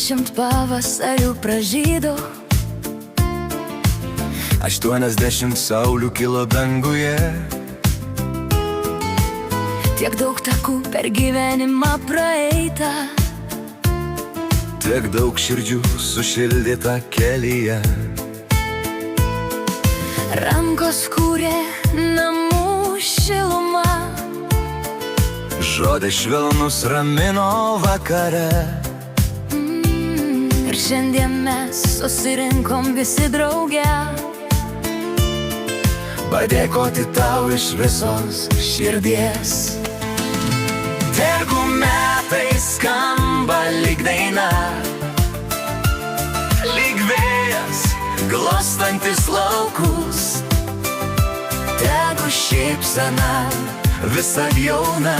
80 pavasarių pražydo, 80 saulių kilo danguje. Tiek daug takų per gyvenimą praeita, tiek daug širdžių sušildyta kelyje. Rankos kūrė namų šilumą, žodis švelnus ramino vakare. Ir šiandien mes susirinkom visi drauge, padėkoti tau iš visos širdies. Tegu metai skamba lyg daina, lyg vėjas glostantis laukus. Tegu šypsena visa jauna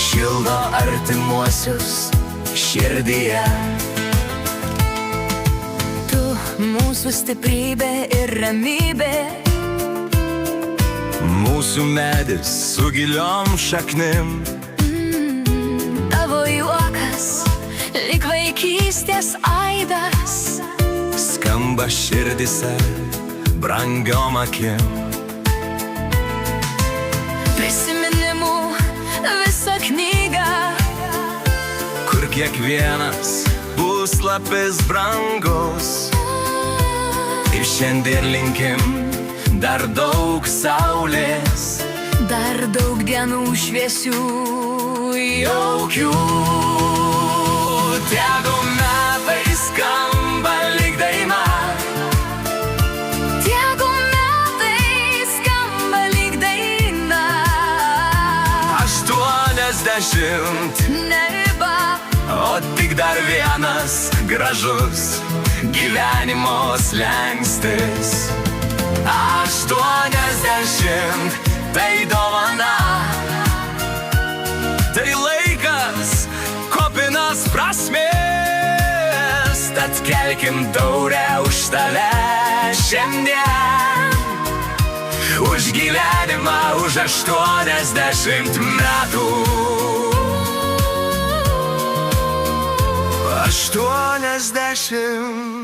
šildo artimuosius širdyje. Tu mūsų stiprybė ir ramybė, mūsų medis su giliom šaknim. Tavo juokas lyg vaikystės aidas, skamba širdise brangiom akim. prisiminimų visą knygą, kur kiekvienas puslapis brangus. Ir šiandien linkim dar daug saulės, dar daug dienų šviesių, jaukių. Tegu metai skamba lyg daina, tegu metai skamba lyg daina. 80, Ne riba, o tik dar vienas gražus gyvenimo slenkstis. 80, tai dovana, tai laikas kupinas prasmės. Tad kelkim taurę už tave šiandien, už gyvenimą, už 80 metų. 80